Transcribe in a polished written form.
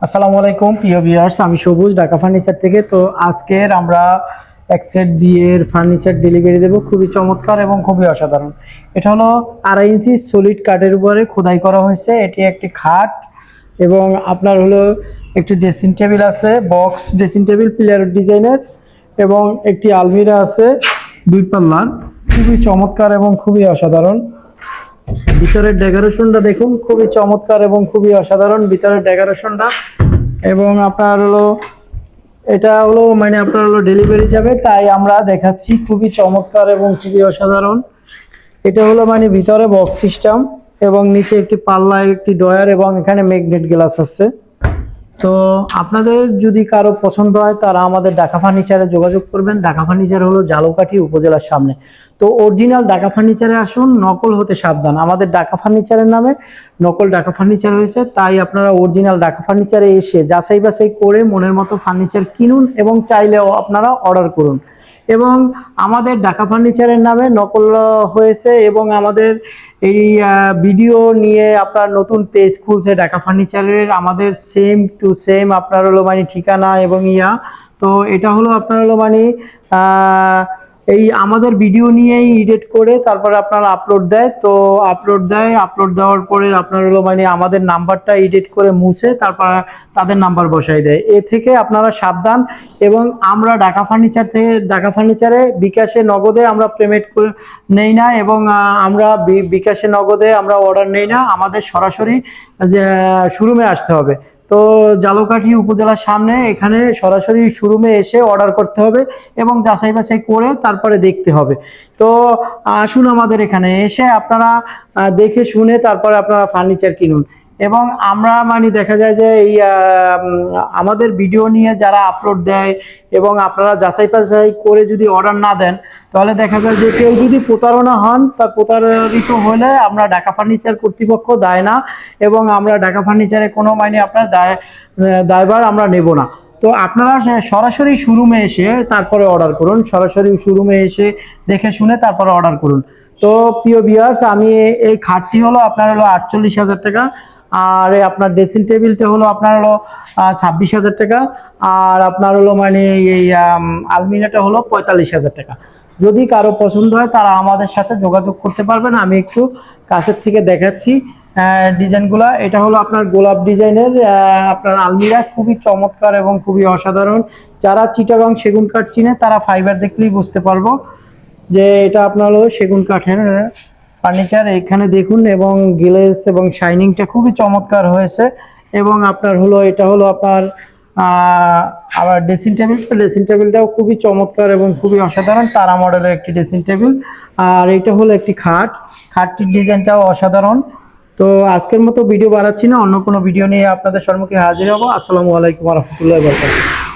আসসালামু আলাইকুম প্রিয় ভিউয়ার্স, আমি সবুজ ঢাকা ফার্নিচার থেকে। তো আজকের আমরা এক সেট বিয়ের ফার্নিচার ডেলিভারি দেব, খুবই চমৎকার এবং খুবই অসাধারণ। এটা হলো 2.5 ইঞ্চি সলিড কাঠের উপরে খোদাই করা হয়েছে। এটি একটি খাট এবং আপনার হলো একটি ড্রেসিং টেবিল আছে, বক্স ড্রেসিং টেবিল পিলার ডিজাইনের, এবং একটি আলমিরা আছে 2 পাল্লার, খুবই চমৎকার এবং খুবই অসাধারণ। ভিতরের ডেকোরেশনটা দেখুন, খুবই চমৎকার এবং খুবই অসাধারণ ভিতরের ডেকোরেশনটা। এবং আপনার হলো এটা হলো মানে আপনার হলো ডেলিভারি যাবে, তাই আমরা দেখাচ্ছি, খুবই চমৎকার এবং খুবই অসাধারণ। এটা হলো মানে ভিতরে বক্স সিস্টেম এবং নিচে একটি পাল্লা, একটি ডয়ার এবং এখানে ম্যাগনেট গ্লাস আছে। তো আপনাদের যদি কারো পছন্দ হয় তারা আমাদের ঢাকা ফার্নিচারে যোগাযোগ করবেন। ঢাকা ফার্নিচার হলো ঝালকাঠি উপজেলার সামনে। তো অরিজিনাল ঢাকা ফার্নিচারে আসুন, নকল হতে সাবধান। আমাদের ঢাকা ফার্নিচারের নামে নকল ঢাকা ফার্নিচার হয়েছে, তাই আপনারা অরিজিনাল ঢাকা ফার্নিচারে এসে যাচাই বাছাই করে মনের মতো ফার্নিচার কিনুন এবং চাইলেও আপনারা অর্ডার করুন। এবং আমাদের ঢাকা ফার্নিচারের নামে নকল হয়েছে এবং আমাদের এই ভিডিও নিয়ে আপনার নতুন পেজ খুলছে ঢাকা ফার্নিচারের, আমাদের সেম টু সেম আপনার হলো মানে ঠিকানা এবং তো এটা হলো আপনার হলো মানে এই আমাদের ভিডিও নিয়েই এডিট করে তারপরে আপনারা আপলোড দেয়। তো আপলোড দেওয়ার পরে আপনার হলো মানে আমাদের নাম্বারটা এডিট করে মুছে তারপর তাদের নাম্বার বসাই দেয়। এ থেকে আপনারা সাবধান। এবং আমরা ঢাকা ফার্নিচারে বিকাশে নগদে আমরা পেমেন্ট করে নেই না, এবং আমরা বিকাশে নগদে আমরা অর্ডার নেই না। আমাদের সরাসরি যে শোরুমে আসতে হবে। তো ঝালকাঠি উপজেলার সামনে, এখানে সরাসরি শোরুমে এসে অর্ডার করতে হবে এবং যাচাই বাছাই করে তারপরে দেখতে হবে। তো আসুন আমাদের এখানে এসে আপনারা দেখে শুনে তারপরে আপনারা ফার্নিচার কিনুন। এবং আমরা মানে দেখা যায় যে এই আমাদের ভিডিও নিয়ে যারা আপলোড দেয় এবং আপনারা যাচাই বাছাই করে যদি অর্ডার না দেন, তাহলে দেখা যায় যে কেউ যদি প্রতারণা হন, তা প্রতারিত হলে আমরা ঢাকা ফার্নিচার কর্তৃপক্ষ দায় না, এবং আমরা ঢাকা ফার্নিচারে কোনো মানে আপনার দায়ভার আমরা নেব না। তো আপনারা সরাসরি শোরুমে এসে তারপরে অর্ডার করুন, সরাসরি শোরুমে এসে দেখে শুনে তারপরে অর্ডার করুন। তো প্রিয় ভিউয়ার্স, আমি এই খাটটি হলো আপনার হলো 48,000 টাকা, আর আপনার ড্রেসিং টেবিলটা হলো আপনার হলো 26,000 টাকা, আর আপনার হলো মানে এই আলমিরাটা হলো 45,000 টাকা। যদি কারো পছন্দ হয় তারা আমাদের সাথে যোগাযোগ করতে পারবেন। আমি একটু কাছের থেকে দেখাচ্ছি ডিজাইনগুলা। এটা হলো আপনার গোলাপ ডিজাইনের আপনার আলমিরা, খুবই চমৎকার এবং খুবই অসাধারণ। যারা চিটাগাং সেগুন কাঠ চিনে তারা ফাইবার দেখলেই বুঝতে পারবো যে এটা আপনার হলো সেগুন কাঠের ফার্নিচার। এখানে দেখুন, এবং গ্লেজ এবং শাইনিংটা খুবই চমৎকার হয়েছে। এবং আপনার হলো এটা হলো আপনার আবার ড্রেসিং টেবিলটাও খুবই চমৎকার এবং খুবই অসাধারণ, তারা মডেলের একটি ড্রেসিং টেবিল। আর এটা হলো একটি খাটটির ডিজাইনটাও অসাধারণ। তো আজকের মতো ভিডিও বাড়াচ্ছি না, অন্য কোনো ভিডিও নিয়ে আপনাদের সম্মুখে হাজির হবো। আসসালামু আলাইকুম ওয়া রাহমাতুল্লাহি ওয়া বারাকাতুহু।